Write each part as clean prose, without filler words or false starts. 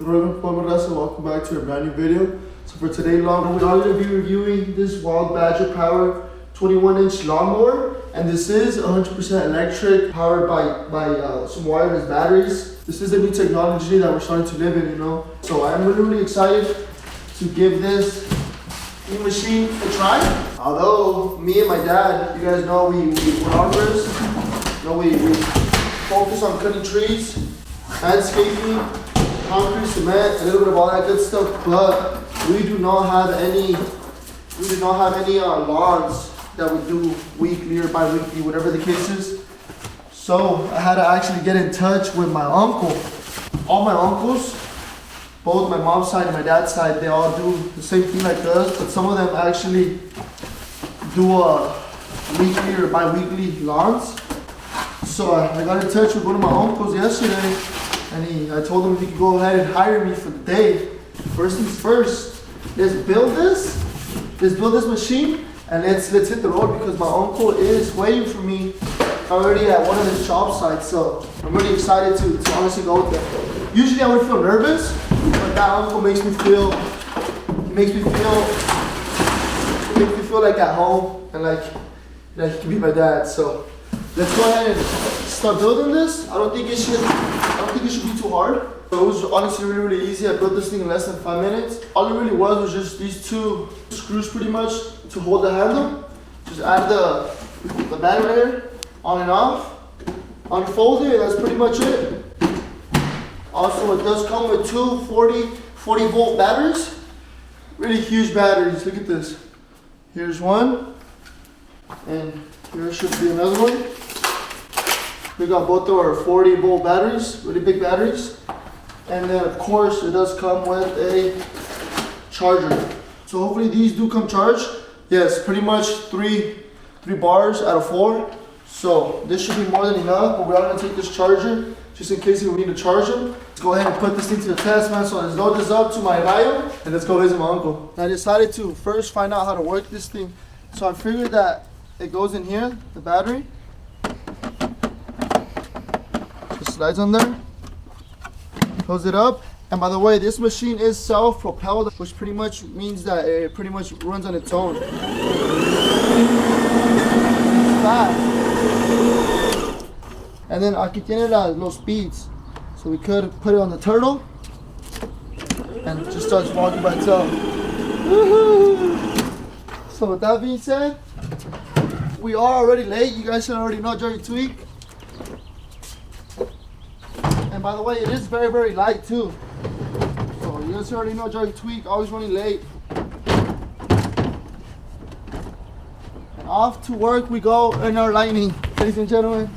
Welcome back to a brand new video. So for today's vlog, we're going to be reviewing this Wild Badger Power 21-inch lawnmower, and this is 100% electric, powered by some wireless batteries. This is a new technology that we're starting to live in, you know. So I'm really excited to give this new machine a try. Although me and my dad, you guys know we're arborists. You know, we focus on cutting trees, landscaping, concrete, cement, a little bit of all that good stuff, but we do not have any lawns that we do weekly or bi-weekly, whatever the case is. So I had to actually get in touch with my uncle. All my uncles, both my mom's side and my dad's side, they all do the same thing like us, but some of them actually do a weekly or bi-weekly lawns. So I got in touch with one of my uncles yesterday, and I told him if he could go ahead and hire me for the day. First things first, let's build this machine, and let's hit the road, because my uncle is waiting for me already at one of his job sites. So I'm really excited to honestly go with that. Usually I would feel nervous, but that uncle makes me feel like at home, and like he can be my dad. So let's go ahead and start building this. I don't think it should be too hard. So it was honestly really easy. I built this thing in less than 5 minutes. All it really was just these two screws pretty much to hold the handle. Just add the battery there, on and off. Unfold it, that's pretty much it. Also, it does come with two 40 volt batteries. Really huge batteries, look at this. Here's one, and here should be another one. We got both of our 40 volt batteries, really big batteries. And then of course it does come with a charger. So hopefully these do come charged. Yes, pretty much three bars out of 4. So this should be more than enough, but we're gonna take this charger just in case we need to charge them. Let's go ahead and put this thing to the test, man. So let's load this up to my rayo and let's go visit my uncle. I decided to first find out how to work this thing. So I figured that it goes in here, the battery. Just slides on there. Close it up. And by the way, this machine is self-propelled, which pretty much means that it pretty much runs on its own. It's fast. And then aquí tiene los speeds. So we could put it on the turtle and it just starts walking by itself. So with that being said, we are already late. You guys should already know Jerry Tweek. And by the way, it is very light too. So you guys already know Jerry Tweek, always running late. And off to work we go in our lightning, ladies and gentlemen.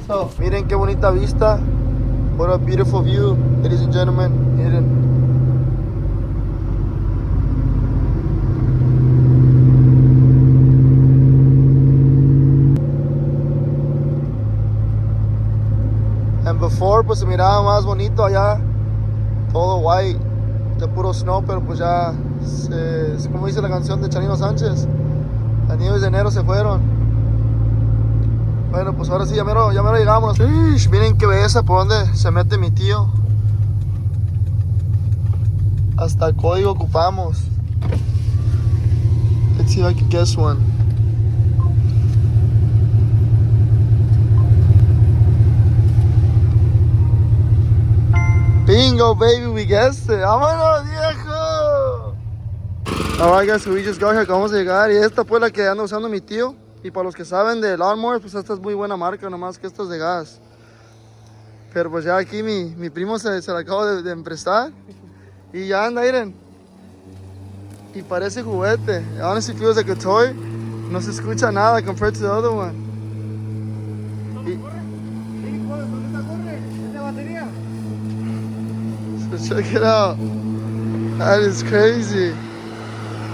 So, miren qué bonita vista. What a beautiful view, ladies and gentlemen. Miren. And before, pues se miraba más bonito allá, todo white, de puro snow, pero pues ya, como dice la canción de Chanino Sánchez, las nieves de enero se fueron. Bueno, pues ahora sí, ya mero llegamos. Miren qué belleza por donde se mete mi tío. Hasta el código ocupamos. Let's see if I can guess one. Bingo, baby, we guessed it. ¡Vámonos, viejo! Alright, guys, so we just got here. Acabamos de llegar. Y esta fue la que anda usando mi tío. Y para los que saben de lawnmowers, pues esta es muy buena marca, nomás que esta es de gas. Pero pues ya aquí mi primo se la acabo de emprestar. Y ya anda, miren. Y parece juguete. It honestly feels like a toy. No se escucha nada compared to the other one. So check it out. That is crazy.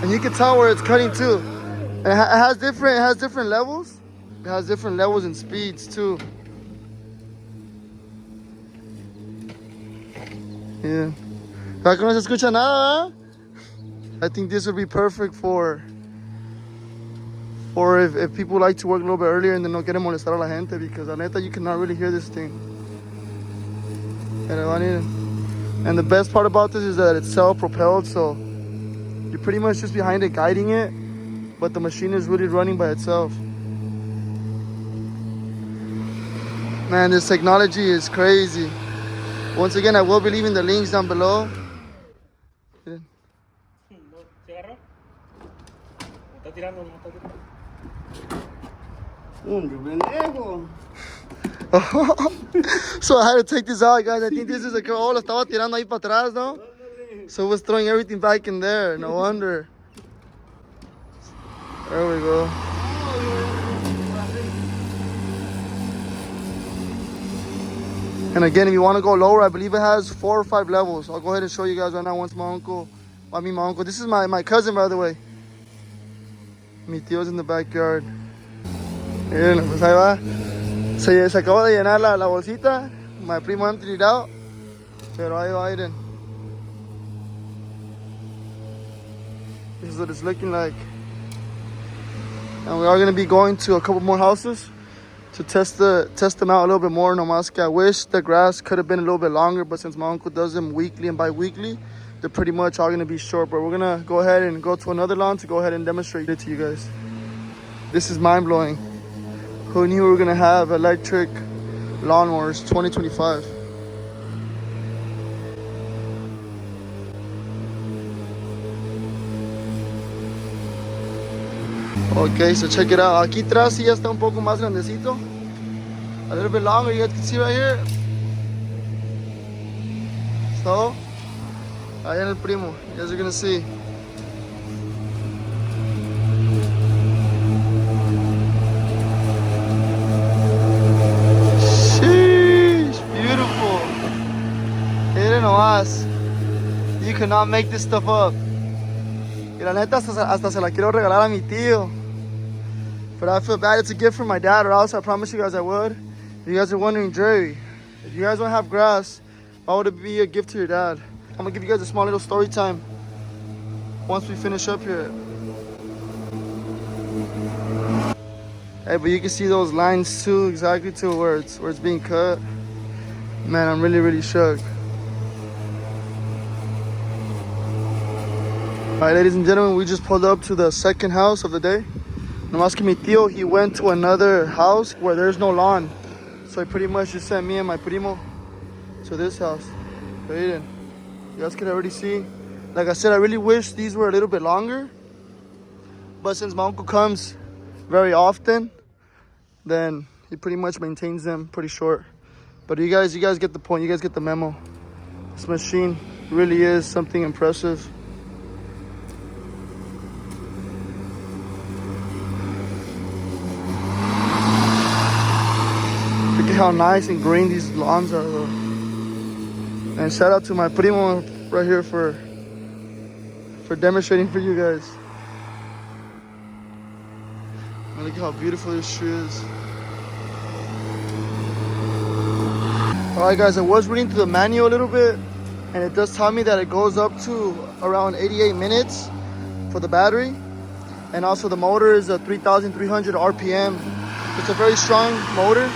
And you can tell where it's cutting too. And it has different levels. It has different levels and speeds too. Yeah. ¿Para que no se escucha nada? I think this would be perfect for if people like to work a little bit earlier and then no quieren molestar a la gente, because la neta you cannot really hear this thing. And I want And the best part about this is that it's self-propelled, so you're pretty much just behind it guiding it, but the machine is really running by itself. Man, this technology is crazy. Once again, I will be leaving the links down below. So I had to take this out, guys. I think this is a girl. Oh, lo estaba tirando ahí para atrás, no? So it was throwing everything back in there. No wonder. There we go. And again, if you want to go lower, I believe it has 4 or 5 levels. I'll go ahead and show you guys right now once my uncle, this is my cousin, by the way. Mi tío's in the backyard. Miren, pues ahí va. Se acaba de llenar la bolsita. My primo emptied it out. Pero ahí va, Aiden. This is what it's looking like. And we are going to be going to a couple more houses to test them out a little bit more. No más que I wish the grass could have been a little bit longer, but since my uncle does them weekly and bi-weekly, they're pretty much all going to be short. But we're going to go ahead and go to another lawn to go ahead and demonstrate it to you guys. This is mind-blowing. Who knew we were going to have electric lawnmowers 2025? Okay, so check it out. Aquí atrás sí ya está un poco más grandecito. A little bit longer, you guys can see right here. So, ahí en el primo, you guys are gonna see. Sheesh, beautiful. Miren nomás. You cannot make this stuff up. Y la neta hasta se la quiero regalar a mi tío. But I feel bad, it's a gift from my dad, or else I promise you guys I would. If you guys are wondering, Jerry, if you guys don't have grass, why would it be a gift to your dad? I'm gonna give you guys a small little story time once we finish up here. Hey, but you can see those lines too, exactly to where it's being cut. Man, I'm really shook. Alright, ladies and gentlemen, we just pulled up to the second house of the day. Nomás que mi tío, he went to another house where there's no lawn. So he pretty much just sent me and my primo to this house. You guys can already see. Like I said, I really wish these were a little bit longer. But since my uncle comes very often, then he pretty much maintains them pretty short. But you guys get the point. You guys get the memo. This machine really is something impressive. Look at how nice and green these lawns are, though. And shout out to my primo right here for demonstrating for you guys. And look how beautiful this tree is. Alright guys, I was reading through the manual a little bit, and it does tell me that it goes up to around 88 minutes for the battery. And also the motor is a 3,300 RPM. It's a very strong motor.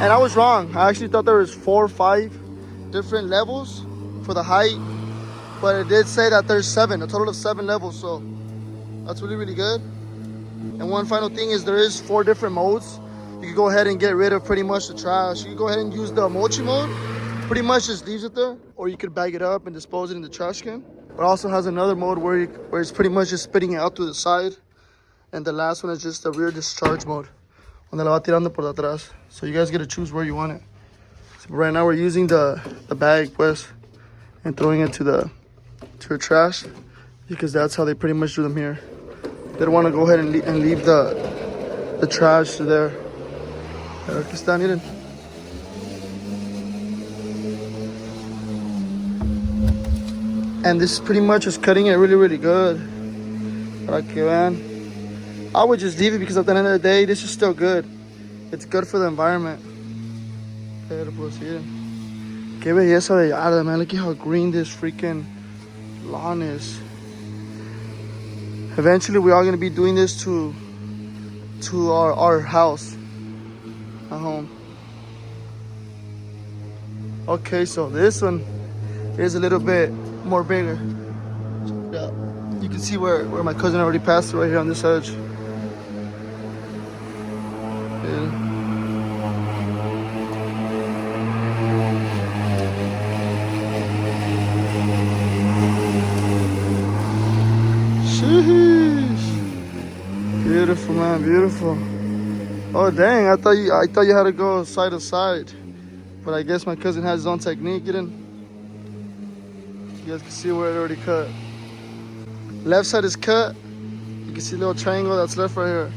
And I was wrong. I actually thought there was 4 or 5 different levels for the height, but it did say that there's 7, a total of 7 levels. So that's really good. And one final thing is there is 4 different modes. You can go ahead and get rid of pretty much the trash. You can go ahead and use the mochi mode. Pretty much just leaves it there, or you could bag it up and dispose it in the trash can. But also has another mode where it's pretty much just spitting it out to the side. And the last one is just the rear discharge mode. Donde la va tirando por atrás. So you guys get to choose where you want it. So right now we're using the bag, pues, and throwing it to the trash, because that's how they pretty much do them here. They don't want to go ahead and leave the trash there. Pero aquí están, miren. And this pretty much is cutting it really good. Para que vean. I would just leave it because at the end of the day, this is still good. It's good for the environment. Pero pues miren. Qué belleza de yarda, man. Look at how green this freaking lawn is. Eventually, we are going to be doing this to our house at home. Okay, so this one is a little bit more bigger. Yeah, you can see where my cousin already passed right here on this edge. Yeah. Sheesh. Beautiful, man, beautiful. Oh dang, I thought you had to go side to side. But I guess my cousin has his own technique. You guys can see where it already cut. Left side is cut. You can see a little triangle that's left right here.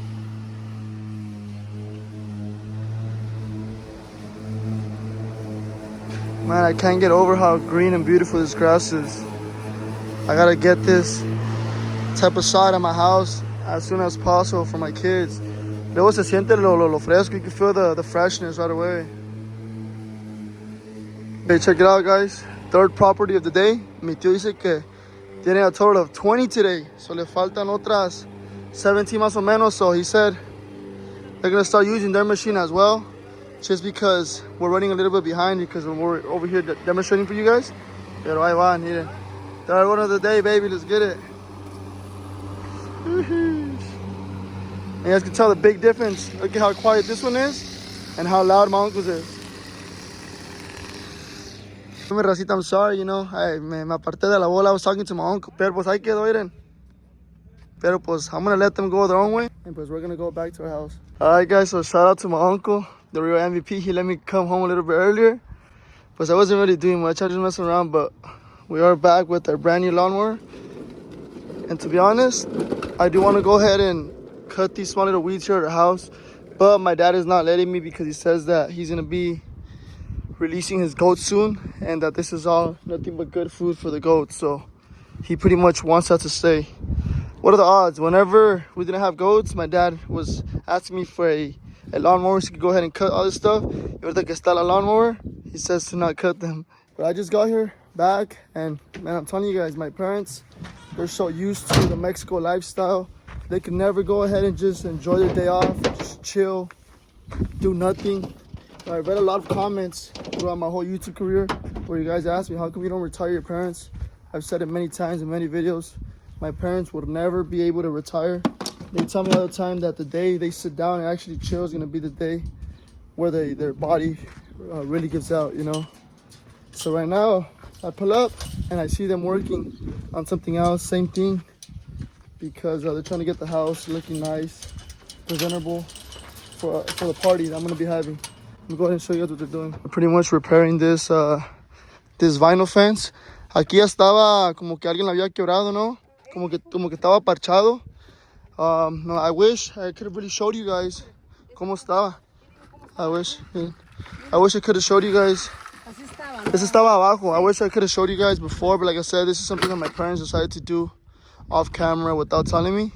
Man, I can't get over how green and beautiful this grass is. I gotta get this type of shot at my house as soon as possible for my kids. Luego se siente lo fresco. You can feel the freshness right away. Hey, check it out, guys. Third property of the day. Mi tío dice que tiene a total of 20 today. So le faltan otras 17 más o menos. So he said they're going to start using their machine as well. Just because we're running a little bit behind because we're over here demonstrating for you guys. Pero ahí van, miren. Third one of the day, baby. Let's get it. And you guys can tell the big difference. Look at how quiet this one is and how loud my uncle's is. Racita, I'm sorry, you know, me aparté de la bola. I was talking to my uncle, pero pues ahí quedó, miren. Pero pues I'm gonna let them go their own way, and pues we're gonna go back to our house. Alright guys, so shout out to my uncle, the real MVP. He let me come home a little bit earlier. But I wasn't really doing much, I just messing around, but we are back with our brand new lawnmower. And to be honest, I do want to go ahead and cut these small little weeds here at our house, but my dad is not letting me because he says that he's gonna be releasing his goats soon and that this is all nothing but good food for the goats, so he pretty much wants that to stay. What are the odds? Whenever we didn't have goats, my dad was asking me for a lawnmower so he could go ahead and cut all this stuff. Y ahorita que está la lawnmower, he says to not cut them. But I just got here back, and man, I'm telling you guys, my parents, they're so used to the Mexico lifestyle. They can never go ahead and just enjoy their day off, just chill, do nothing. I read a lot of comments throughout my whole YouTube career where you guys ask me, how come you don't retire your parents? I've said it many times in many videos. My parents would never be able to retire. They tell me all the time that the day they sit down and actually chill is going to be the day where their body really gives out, you know. So right now, I pull up and I see them working on something else, same thing, because they're trying to get the house looking nice, presentable for the party that I'm going to be having. I'll go ahead and show you guys what they're doing. I'm pretty much repairing this vinyl fence. Aquí ya estaba como que alguien la había quebrado, ¿no? Como que estaba parchado. No, I wish I could have really showed you guys cómo estaba. I wish I could have showed you guys. This estaba abajo. I wish I could have showed you guys before, but like I said, this is something that my parents decided to do off camera without telling me.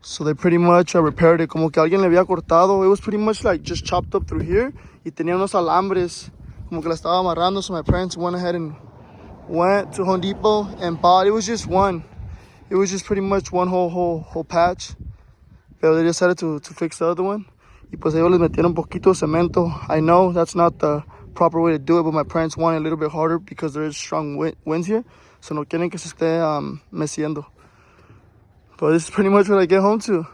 So they pretty much repaired it. Como que alguien le había cortado. It was pretty much like just chopped up through here. Y tenía unos alambres. Como que la estaba amarrando. So my parents went ahead and went to Home Depot and bought. It was just one. It was just pretty much one whole patch. But they decided to fix the other one. Y pues ellos les metieron un poquito de cemento. I know that's not the proper way to do it, but my parents want it a little bit harder because there is strong winds here. So no quieren que se esté meciendo. But this is pretty much what I get home to. And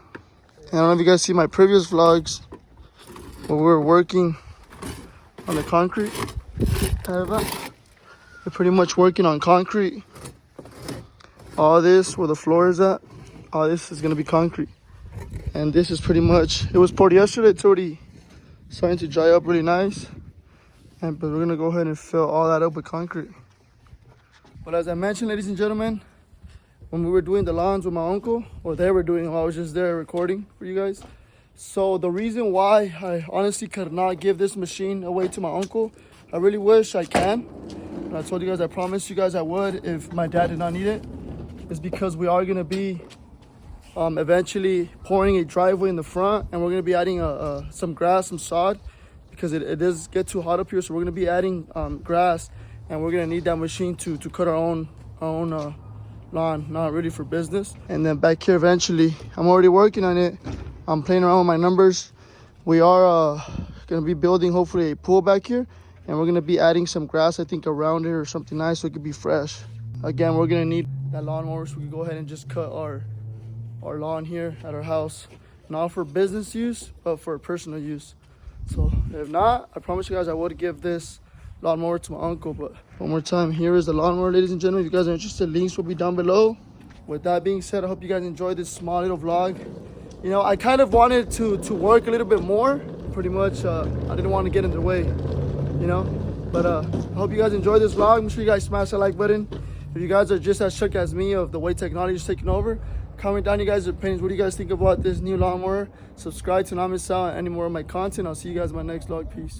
I don't know if you guys see my previous vlogs where we were working on the concrete. We're pretty much working on concrete. All this, where the floor is at, all this is going to be concrete. And this is pretty much, it was poured yesterday. It's already starting to dry up really nice. But we're going to go ahead and fill all that up with concrete. But as I mentioned, ladies and gentlemen, when we were doing the lawns with my uncle, or they were doing them, I was just there recording for you guys. So the reason why I honestly could not give this machine away to my uncle, I really wish I can. And I told you guys, I promised you guys I would if my dad did not need it. Is because we are going to be eventually pouring a driveway in the front, and we're going to be adding some grass, some sod, because it does get too hot up here. So we're going to be adding grass, and we're going to need that machine to cut our own lawn, not really for business. And then back here eventually, I'm already working on it. I'm playing around with my numbers. We are going to be building hopefully a pool back here, And we're gonna be adding some grass, I think, around it or something nice so it could be fresh. Again, we're gonna need that lawnmower so we can go ahead and just cut our lawn here at our house. Not for business use, but for personal use. So if not, I promise you guys I would give this lawnmower to my uncle. But one more time, here is the lawnmower, ladies and gentlemen. If you guys are interested, links will be down below. With that being said, I hope you guys enjoyed this small little vlog. You know, I kind of wanted to work a little bit more. Pretty much, I didn't want to get in the way, you know. But I hope you guys enjoyed this vlog. Make sure you guys smash that like button. If you guys are just as shook as me of the way technology is taking over, comment down you guys' opinions. What do you guys think about this new lawnmower? Subscribe to not miss out on any more of my content. I'll see you guys in my next vlog. Peace.